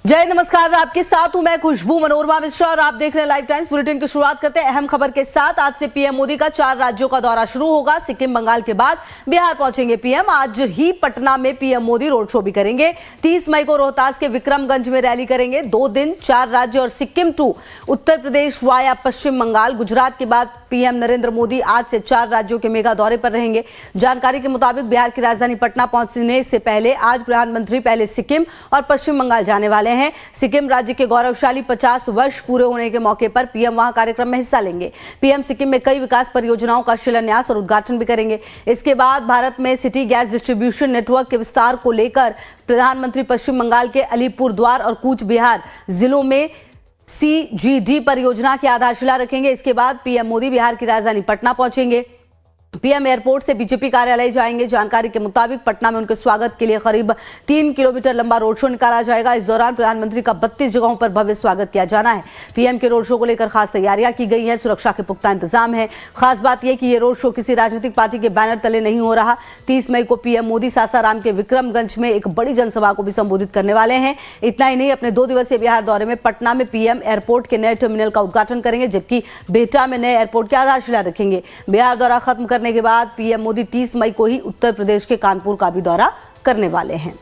जय नमस्कार, आपके साथ हूं मैं खुशबू मनोरमा मिश्रा और आप देख रहे हैं लाइव टाइम्स बुलेटिन की शुरुआत करते हैं अहम खबर के साथ। आज से पीएम मोदी का 4 राज्यों का दौरा शुरू होगा। सिक्किम, बंगाल के बाद बिहार पहुंचेंगे पीएम। आज ही पटना में पीएम मोदी रोड शो भी करेंगे। 30 मई को रोहतास के विक्रमगंज में रैली करेंगे। 2 दिन 4 राज्य और सिक्किम टू उत्तर प्रदेश वाया पश्चिम बंगाल। गुजरात के बाद पीएम नरेंद्र मोदी आज से 4 राज्यों के मेगा दौरे पर रहेंगे। जानकारी के मुताबिक बिहार की राजधानी पटना पहुंचने से पहले आज प्रधानमंत्री पहले सिक्किम और पश्चिम बंगाल जाने वाले हैं। सिक्किम राज्य के गौरवशाली 50 वर्ष पूरे होने के मौके पर पीएम वहां कार्यक्रम में हिस्सा लेंगे। पीएम सिक्किम में कई विकास परियोजनाओं का शिलान्यास और उद्घाटन भी करेंगे। इसके बाद भारत में सिटी गैस डिस्ट्रीब्यूशन नेटवर्क के विस्तार को लेकर प्रधानमंत्री पश्चिम बंगाल के अलीपुरद्वार और कूच बिहार जिलों में CGD परियोजना की आधारशिला रखेंगे। इसके बाद पीएम मोदी बिहार की राजधानी पटना पहुंचेंगे। पीएम एयरपोर्ट से बीजेपी कार्यालय जाएंगे। जानकारी के मुताबिक पटना में उनके स्वागत के लिए करीब 3 किलोमीटर लंबा रोड शो निकाला जाएगा। इस दौरान प्रधानमंत्री का 32 जगहों पर भव्य स्वागत किया जाना है। पीएम के रोड शो को लेकर खास तैयारियां की गई हैं। सुरक्षा के पुख्ता इंतजाम है। खास बात यह कि यह रोड शो किसी राजनीतिक पार्टी के बैनर तले नहीं हो रहा। 30 मई को पीएम मोदी सासाराम के विक्रमगंज में एक बड़ी जनसभा को भी संबोधित करने वाले हैं। इतना ही नहीं, अपने 2 दिवसीय बिहार दौरे में पटना में पीएम एयरपोर्ट के नए टर्मिनल का उद्घाटन करेंगे, जबकि बिहटा में नए एयरपोर्ट की आधारशिला रखेंगे। बिहार दौरा खत्म करने के बाद पीएम मोदी 30 मई को ही उत्तर प्रदेश के कानपुर का भी दौरा करने वाले हैं।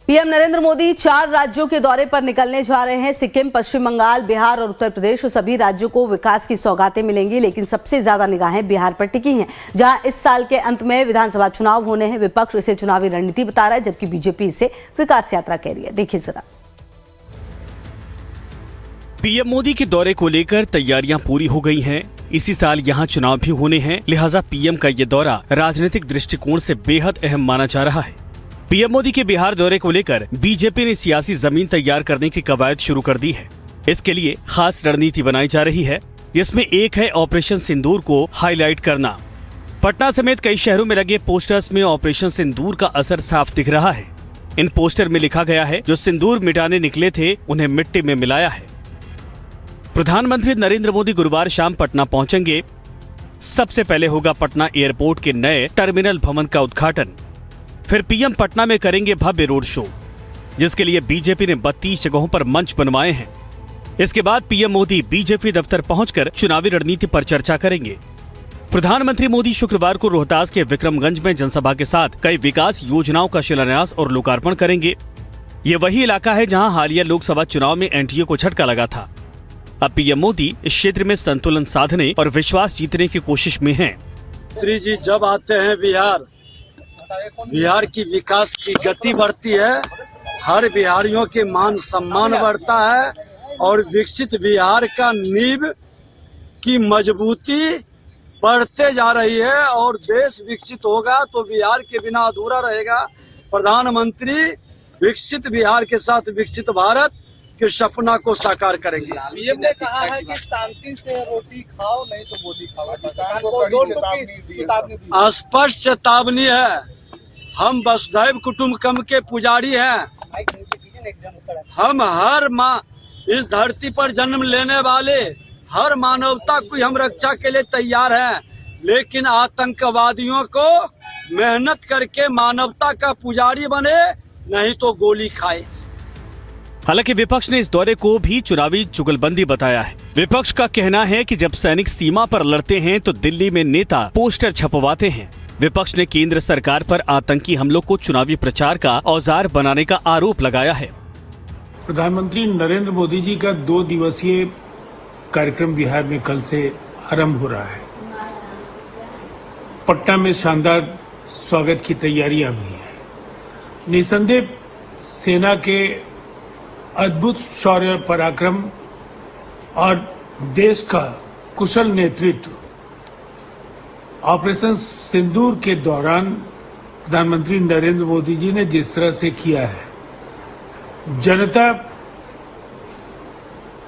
पीएम नरेंद्र मोदी 4 राज्यों के दौरे पर निकलने जा रहे हैं। सिक्किम, पश्चिम बंगाल, बिहार और उत्तर प्रदेश, सभी राज्यों को विकास की सौगातें मिलेंगी, लेकिन सबसे ज्यादा निगाहें बिहार पर टिकी हैं, जहां इस साल के अंत में विधानसभा चुनाव होने हैं। विपक्ष इसे चुनावी रणनीति बता रहा है, जबकि बीजेपी इसे विकास यात्रा कह रही है। देखिए जरा। पीएम मोदी के दौरे को लेकर तैयारियां पूरी हो गई हैं। इसी साल यहां चुनाव भी होने हैं, लिहाजा पीएम का ये दौरा राजनीतिक दृष्टिकोण से बेहद अहम माना जा रहा है। पीएम मोदी के बिहार दौरे को लेकर बीजेपी ने सियासी जमीन तैयार करने की कवायद शुरू कर दी है। इसके लिए खास रणनीति बनाई जा रही है, जिसमें एक है ऑपरेशन सिंदूर को हाईलाइट करना। पटना समेत कई शहरों में लगे पोस्टर्स में ऑपरेशन सिंदूर का असर साफ दिख रहा है। इन पोस्टर में लिखा गया है, जो सिंदूर मिटाने निकले थे उन्हें मिट्टी में मिलाया है। प्रधानमंत्री नरेंद्र मोदी गुरुवार शाम पटना पहुंचेंगे। सबसे पहले होगा पटना एयरपोर्ट के नए टर्मिनल भवन का उद्घाटन। फिर पीएम पटना में करेंगे भव्य रोड शो, जिसके लिए बीजेपी ने 32 जगहों पर मंच बनवाए हैं। इसके बाद पीएम मोदी बीजेपी दफ्तर पहुंचकर चुनावी रणनीति पर चर्चा करेंगे। प्रधानमंत्री मोदी शुक्रवार को रोहतास के विक्रमगंज में जनसभा के साथ कई विकास योजनाओं का शिलान्यास और लोकार्पण करेंगे। ये वही इलाका है जहां हालिया लोकसभा चुनाव में एनडीए को झटका लगा था। अब पीएम मोदी इस क्षेत्र में संतुलन साधने और विश्वास जीतने की कोशिश में हैं। मंत्री जी जब आते हैं बिहार की विकास की गति बढ़ती है, हर बिहारियों के मान सम्मान बढ़ता है और विकसित बिहार का नींव की मजबूती बढ़ते जा रही है और देश विकसित होगा तो बिहार के बिना अधूरा रहेगा। प्रधानमंत्री विकसित बिहार के साथ विकसित भारत के सपना को साकार करेंगे। पीएम ने कहा है कि शांति से रोटी खाओ, नहीं तो मोदी खाओ। स्पष्ट चेतावनी है। हम वसुधैव कुटुंबकम के पुजारी हैं। हम हर माँ इस धरती पर जन्म लेने वाले हर मानवता की हम रक्षा के लिए तैयार हैं, लेकिन आतंकवादियों को मेहनत करके मानवता का पुजारी बने, नहीं तो गोली खाए। हालांकि विपक्ष ने इस दौरे को भी चुनावी जुगलबंदी बताया है। विपक्ष का कहना है कि जब सैनिक सीमा पर लड़ते हैं तो दिल्ली में नेता पोस्टर छपवाते हैं। विपक्ष ने केंद्र सरकार पर आतंकी हमलों को चुनावी प्रचार का औजार बनाने का आरोप लगाया है। प्रधानमंत्री नरेंद्र मोदी जी का 2 दिवसीय कार्यक्रम बिहार में कल से आरंभ हो रहा है। पटना में शानदार स्वागत की तैयारियां भी हैं। निसंदेह सेना के अद्भुत शौर्य पराक्रम और देश का कुशल नेतृत्व ऑपरेशन सिंदूर के दौरान प्रधानमंत्री नरेंद्र मोदी जी ने जिस तरह से किया है, जनता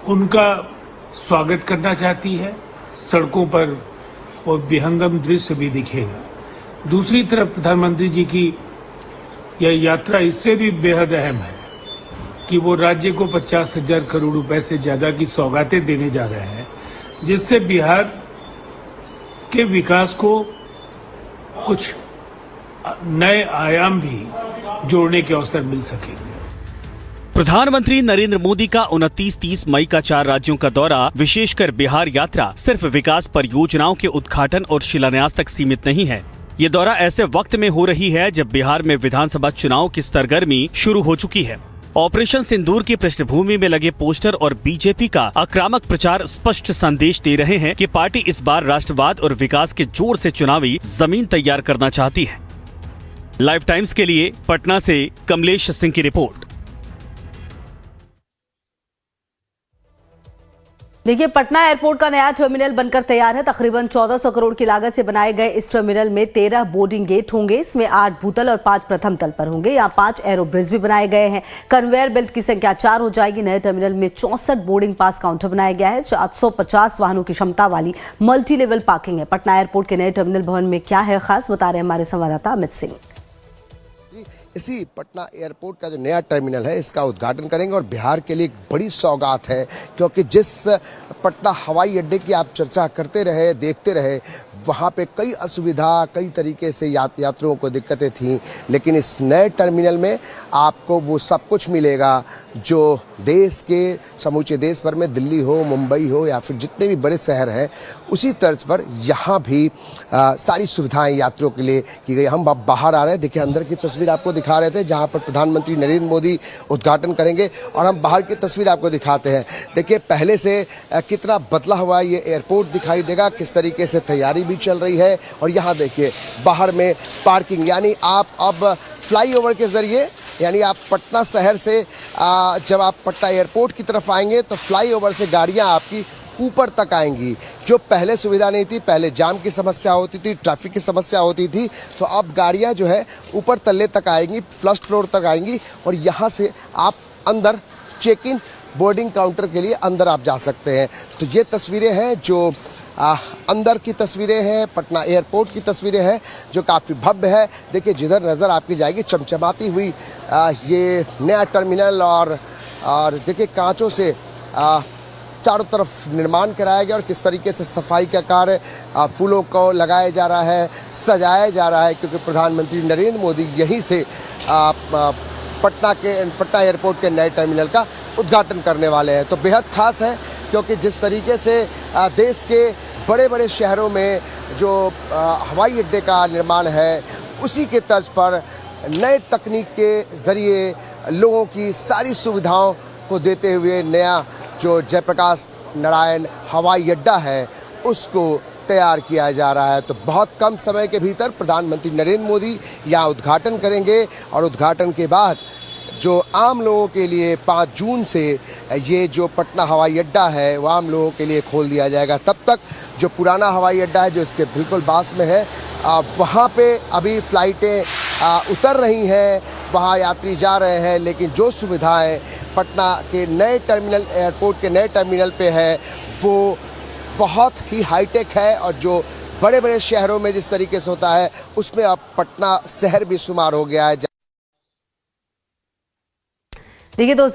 उनका स्वागत करना चाहती है। सड़कों पर वो विहंगम दृश्य भी दिखेगा। दूसरी तरफ प्रधानमंत्री जी की यह यात्रा इससे भी बेहद अहम है कि वो राज्य को 50,000 करोड़ रुपए से ज्यादा की सौगातें देने जा रहे हैं, जिससे बिहार के विकास को कुछ नए आयाम भी जोड़ने के अवसर मिल सकेंगे। प्रधानमंत्री नरेंद्र मोदी का 29-30 मई का 4 राज्यों का दौरा, विशेषकर बिहार यात्रा, सिर्फ विकास परियोजनाओं के उद्घाटन और शिलान्यास तक सीमित नहीं है। ये दौरा ऐसे वक्त में हो रही है जब बिहार में विधानसभा चुनाव की सरगर्मी शुरू हो चुकी है। ऑपरेशन सिंदूर की पृष्ठभूमि में लगे पोस्टर और बीजेपी का आक्रामक प्रचार स्पष्ट संदेश दे रहे हैं कि पार्टी इस बार राष्ट्रवाद और विकास के जोर से चुनावी जमीन तैयार करना चाहती है। लाइव टाइम्स के लिए पटना से कमलेश सिंह की रिपोर्ट। देखिए, पटना एयरपोर्ट का नया टर्मिनल बनकर तैयार है। तकरीबन 1400 करोड़ की लागत से बनाए गए इस टर्मिनल में 13 बोर्डिंग गेट होंगे। इसमें 8 भूतल और 5 प्रथम तल पर होंगे। यहाँ 5 एरो ब्रिज भी बनाए गए हैं। कन्वेयर बेल्ट की संख्या 4 हो जाएगी। नए टर्मिनल में 64 बोर्डिंग पास काउंटर बनाया गया है। 750 वाहनों की क्षमता वाली मल्टी लेवल पार्किंग है। पटना एयरपोर्ट के नए टर्मिनल भवन में क्या है खास, बता रहे हैं हमारे संवाददाता अमित सिंह। इसी पटना एयरपोर्ट का जो नया टर्मिनल है, इसका उद्घाटन करेंगे और बिहार के लिए एक बड़ी सौगात है, क्योंकि जिस पटना हवाई अड्डे की आप चर्चा करते रहे, देखते रहे, वहाँ पे कई असुविधा, कई तरीके से यात्रियों को दिक्कतें थीं, लेकिन इस नए टर्मिनल में आपको वो सब कुछ मिलेगा जो देश के समूचे देश भर में, दिल्ली हो, मुंबई हो या फिर जितने भी बड़े शहर हैं, उसी तर्ज पर यहाँ भी सारी सुविधाएं यात्रियों के लिए की गई। हम बाहर आ रहे हैं, देखिए अंदर की तस्वीर आपको दिखा रहे थे जहाँ पर प्रधानमंत्री नरेंद्र मोदी उद्घाटन करेंगे, और हम बाहर की तस्वीर आपको दिखाते हैं। देखिए पहले से कितना बदला हुआ ये एयरपोर्ट दिखाई देगा, किस तरीके से तैयारी भी चल रही है। और यहाँ देखिए बाहर में पार्किंग, यानी आप अब फ्लाईओवर के ज़रिए, यानी आप पटना शहर से जब आप पटना एयरपोर्ट की तरफ आएंगे तो फ्लाईओवर से गाड़ियाँ आपकी ऊपर तक आएंगी, जो पहले सुविधा नहीं थी। पहले जाम की समस्या होती थी, ट्रैफिक की समस्या होती थी, तो अब गाड़ियाँ जो है ऊपर तल्ले तक आएंगी, फर्स्ट फ्लोर तक आएंगी, और यहाँ से आप अंदर चेक इन बोर्डिंग काउंटर के लिए अंदर आप जा सकते हैं। तो ये तस्वीरें हैं जो अंदर की तस्वीरें हैं, पटना एयरपोर्ट की तस्वीरें हैं, जो काफ़ी भव्य है। देखिए जिधर नज़र आपकी जाएगी चमचमाती हुई ये नया टर्मिनल, और देखिए कांचों से चारों तरफ निर्माण कराया गया, और किस तरीके से सफाई का कार्य, फूलों को लगाया जा रहा है, सजाया जा रहा है, क्योंकि प्रधानमंत्री नरेंद्र मोदी यहीं से पटना एयरपोर्ट के नए टर्मिनल का उद्घाटन करने वाले हैं। तो बेहद खास है, क्योंकि जिस तरीके से देश के बड़े बड़े शहरों में जो हवाई अड्डे का निर्माण है, उसी के तर्ज पर नए तकनीक के ज़रिए लोगों की सारी सुविधाओं को देते हुए नया जो जयप्रकाश नारायण हवाई अड्डा है, उसको तैयार किया जा रहा है। तो बहुत कम समय के भीतर प्रधानमंत्री नरेंद्र मोदी यहाँ उद्घाटन करेंगे, और उद्घाटन के बाद जो आम लोगों के लिए 5 जून से ये जो पटना हवाई अड्डा है वो आम लोगों के लिए खोल दिया जाएगा। तब तक जो पुराना हवाई अड्डा है, जो इसके बिल्कुल पास में है, वहाँ पे अभी फ़्लाइटें उतर रही हैं, वहाँ यात्री जा रहे हैं, लेकिन जो सुविधाएं पटना के नए टर्मिनल, एयरपोर्ट के नए टर्मिनल पे है, वो बहुत ही हाईटेक है। और जो बड़े बड़े शहरों में जिस तरीके से होता है, उसमें अब पटना शहर भी शुमार हो गया है। देखिए दोस्तों,